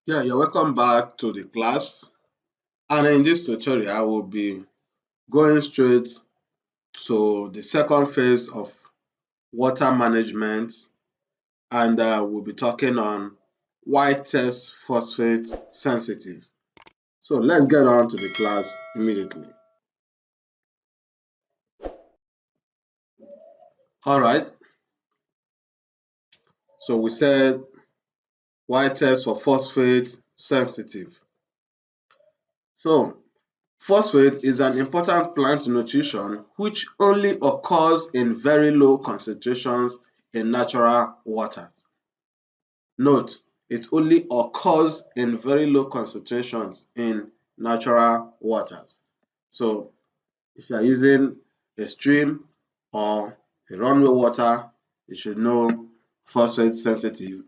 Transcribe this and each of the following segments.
Yeah, you're welcome back to the class. And in this tutorial, I will be going straight to the second phase of water management, and we'll be talking on why test phosphate sensitive. So let's get on to the class immediately. All right, so we said why test for phosphate sensitive. So phosphate is an important plant nutrition which only occurs in very low concentrations in natural waters. Note, it only occurs in very low concentrations in natural waters. So if you are using a stream or a runway water, you should know phosphate sensitive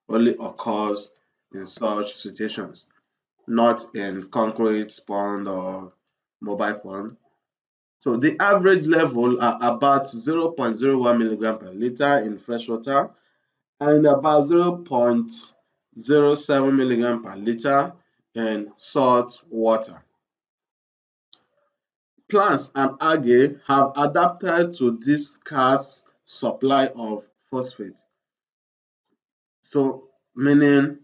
only occurs in such situations, not in concrete pond or mobile pond. So the average level are about 0.01 milligram per liter in fresh water and about 0.07 milligram per liter in salt water. Plants and algae have adapted to this scarce supply of phosphate. So meaning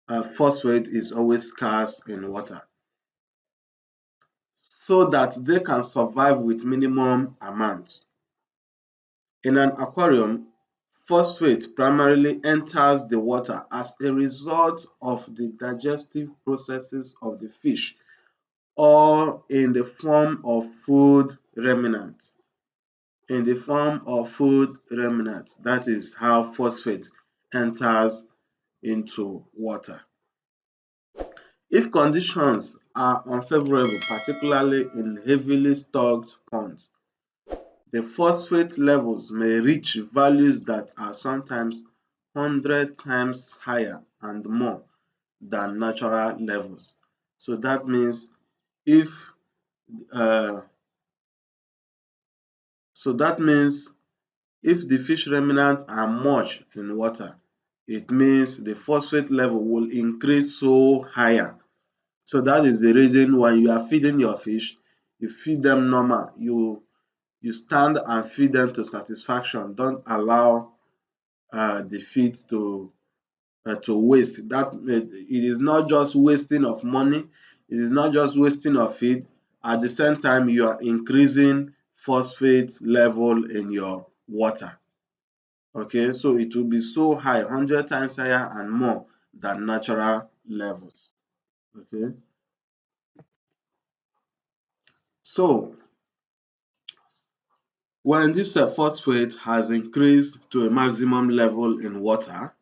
phosphate is always scarce in water so that they can survive with minimum amount. In an aquarium, phosphate primarily enters the water as a result of the digestive processes of the fish or in the form of food remnants. In the form of food remnants, that is how phosphate enters into water. If conditions are unfavorable, particularly in heavily stocked ponds, the phosphate levels may reach values that are sometimes 100 times higher and more than natural levels. So that means if uh, if the fish remnants are much in water, it means the phosphate level will increase so higher. So that is the reason when you are feeding your fish, you feed them normal. You stand and feed them to satisfaction. Don't allow the feed to waste. That it is not just wasting of money, it is not just wasting of feed. At the same time, you are increasing phosphate level in your water. Okay, so it will be so high, 100 times higher and more than natural levels. Okay, so when this phosphate has increased to a maximum level in water,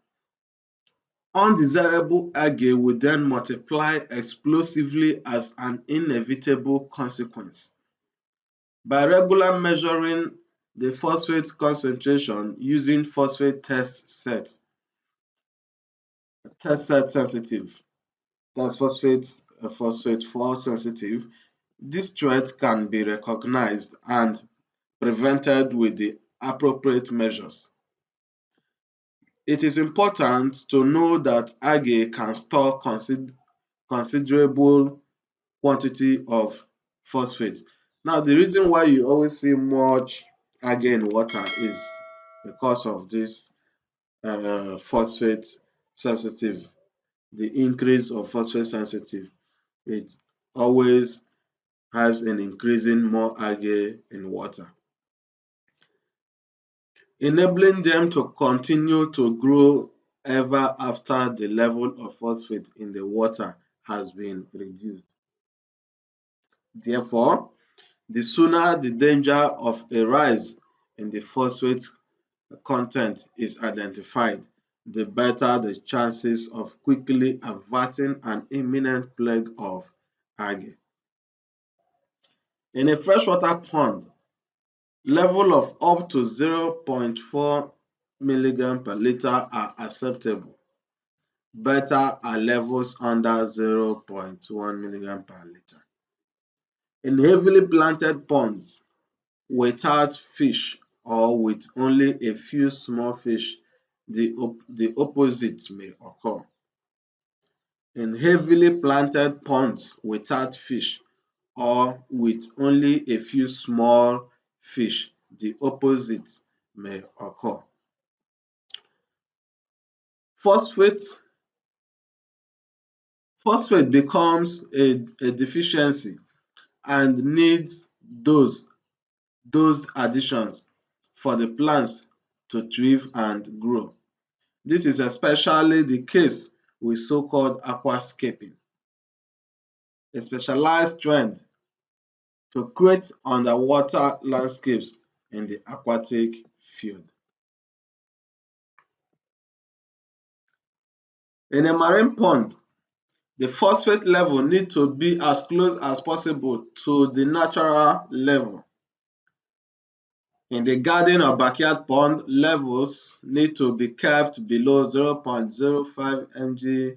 undesirable algae will then multiply explosively as an inevitable consequence. By regular measuring the phosphate concentration using phosphate test set sensitive, that's phosphate 4 sensitive, this threat can be recognized and prevented with the appropriate measures. It is important to know that algae can store considerable quantity of phosphate. Now, the reason why you always see much algae in water is because of this phosphate sensitive, the increase of phosphate sensitive. It always has an increasing more algae in water, enabling them to continue to grow ever after the level of phosphate in the water has been reduced. Therefore, the sooner the danger of a rise in the phosphate content is identified, the better the chances of quickly averting an imminent plague of algae. In a freshwater pond, levels of up to 0.4 milligram per liter are acceptable. Better are levels under 0.1 milligram per liter. In heavily planted ponds without fish or with only a few small fish, the opposite may occur. In heavily planted ponds without fish or with only a few small fish, the opposite may occur. Phosphate phosphate becomes a deficiency and needs those additions for the plants to thrive and grow. This is especially the case with so-called aquascaping, a specialized trend to create underwater landscapes in the aquatic field. In a marine pond, the phosphate level needs to be as close as possible to the natural level. In the garden or backyard pond, levels need to be kept below 0.05 mg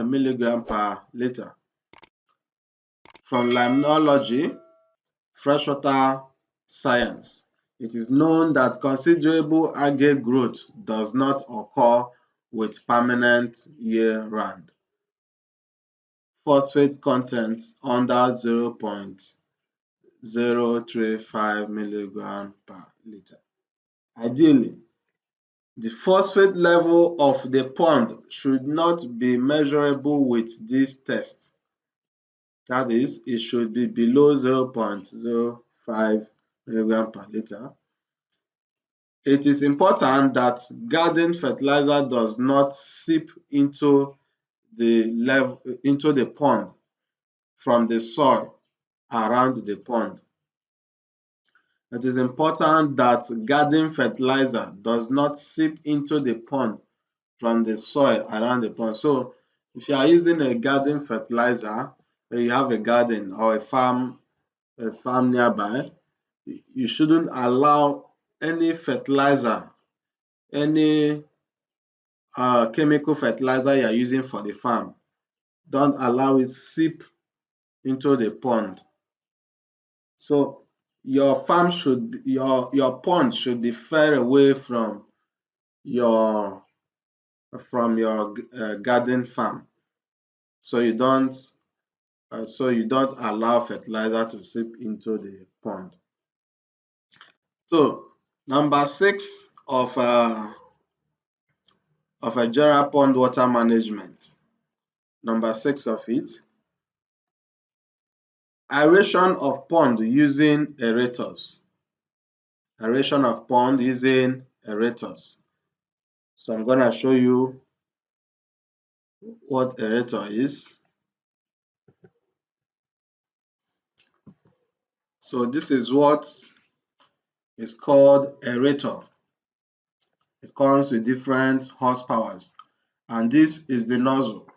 milligram per liter. From limnology, freshwater science, it is known that considerable algae growth does not occur with permanent year-round phosphate content under 0.035 milligram per liter. Ideally, the phosphate level of the pond should not be measurable with this test. That is, it should be below 0.05 milligram per liter. It is important that garden fertilizer does not seep into the pond from the soil around the pond. It is important that garden fertilizer does not seep into the pond from the soil around the pond. So if you are using a garden fertilizer, you have a garden or a farm nearby, you shouldn't allow any fertilizer, any chemical fertilizer you are using for the farm, don't allow it seep into the pond. So your your pond should be far away from your garden farm, so you don't allow fertilizer to seep into the pond. So number 6 of a general pond water management. Number 6 of it, aeration of pond using aerators. Aeration of pond using aerators. So I'm going to show you what aerator is. So this is what is called aerator. It comes with different horsepowers, and this is the nozzle.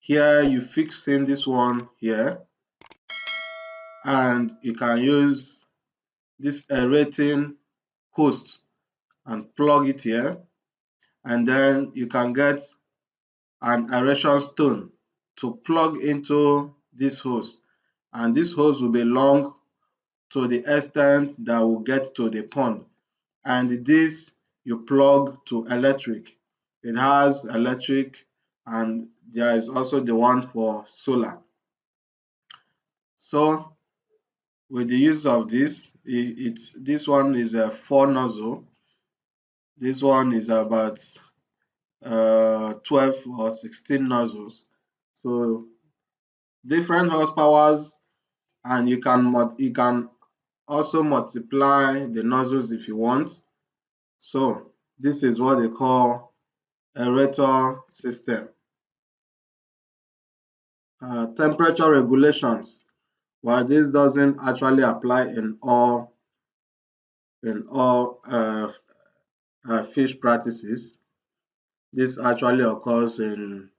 Here you fix in this one here, and you can use this aerating hose and plug it here, and then you can get an aeration stone to plug into this hose, and this hose will be long to the extent that will get to the pond, and this you plug to electric. It has electric, and there is also the one for solar. So with the use of this, this one is a 4 nozzle. This one is about 12 or 16 nozzles. So different horsepowers, and you can also multiply the nozzles if you want. So this is what they call aerator system. Temperature regulations. While this doesn't actually apply in all fish practices, this actually occurs in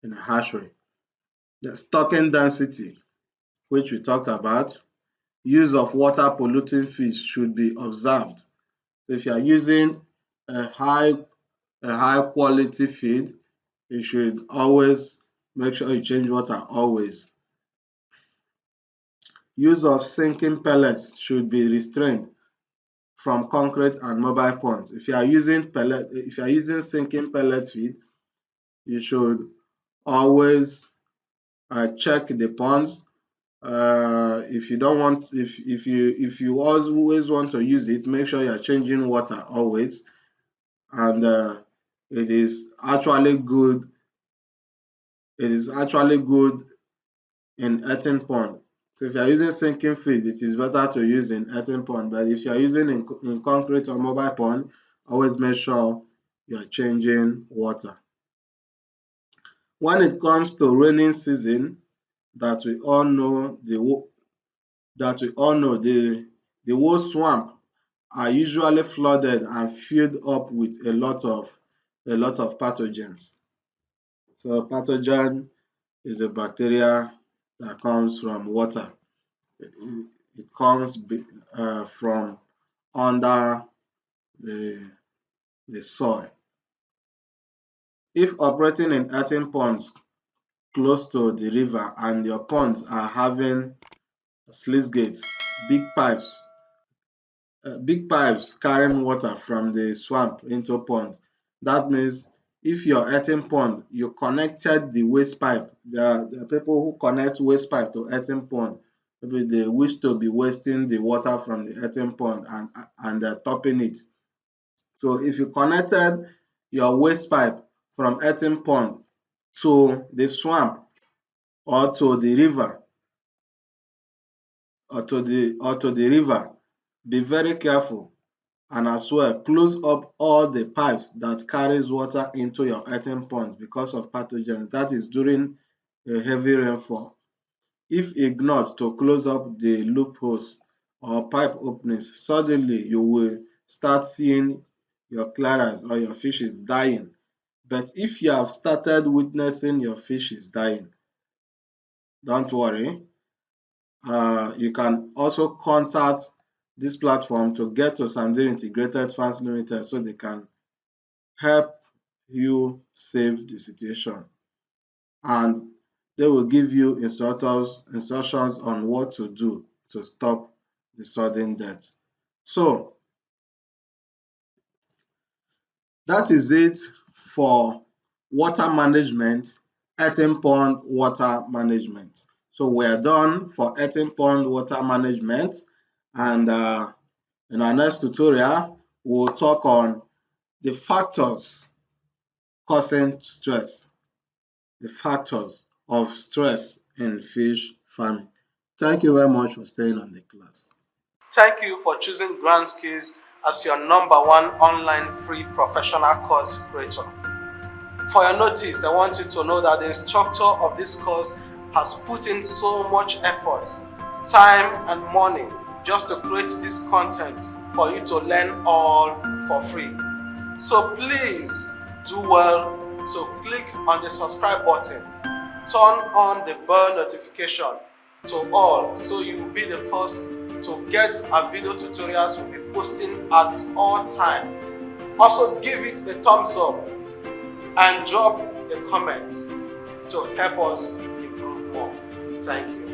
a hatchery. The stocking density, which we talked about, use of water polluting fish should be observed. So if you are using a high quality feed, you should always make sure you change water always. Use of sinking pellets should be restrained from concrete and mobile ponds. If you are using sinking pellet feed, you should Always check the ponds. If you don't want, if you always want to use it, make sure you're changing water always. And it is actually good. It is actually good in earthen pond. So if you are using sinking feed, it is better to use in earthen pond. But if you are using in concrete or mobile pond, always make sure you are changing water. When it comes to raining season, that we all know the whole swamp are usually flooded and filled up with a lot of pathogens. So pathogen is a bacteria that comes from water. It, it comes from under the, the soil. If operating in earthen ponds close to the river and your ponds are having sluice gates, big pipes big pipes carrying water from the swamp into pond. That means if your earthen pond, you connected the waste pipe. There are people who connect waste pipe to earthen pond. Maybe they wish to be wasting the water from the earthen pond and they're topping it. So if you connected your waste pipe from earthen pond to the swamp or to the river or to the river, be very careful, and as well close up all the pipes that carries water into your earthen ponds because of pathogens. That is during a heavy rainfall. If ignored to close up the loopholes or pipe openings, suddenly you will start seeing your clearance or your fishes dying. But if you have started witnessing your fishes dying, don't worry. You can also contact this platform to get to Samdir Integrated Farms Limited so they can help you save the situation. And they will give you instructions on what to do to stop the sudden death. So that is it for water management, earthen pond water management. So we are done for earthen pond water management, and in our next tutorial, we'll talk on the factors causing stress, the factors of stress in fish farming. Thank you very much for staying on the class. Thank you for choosing Grand Skills as your number one online free professional course creator. For your notice, I want you to know that the instructor of this course has put in so much effort, time, and money just to create this content for you to learn all for free. So please do well to click on the subscribe button, turn on the bell notification to all so you will be the first to get our video tutorials we'll be posting at all time. Also give it a thumbs up and drop a comment to help us improve more. Thank you.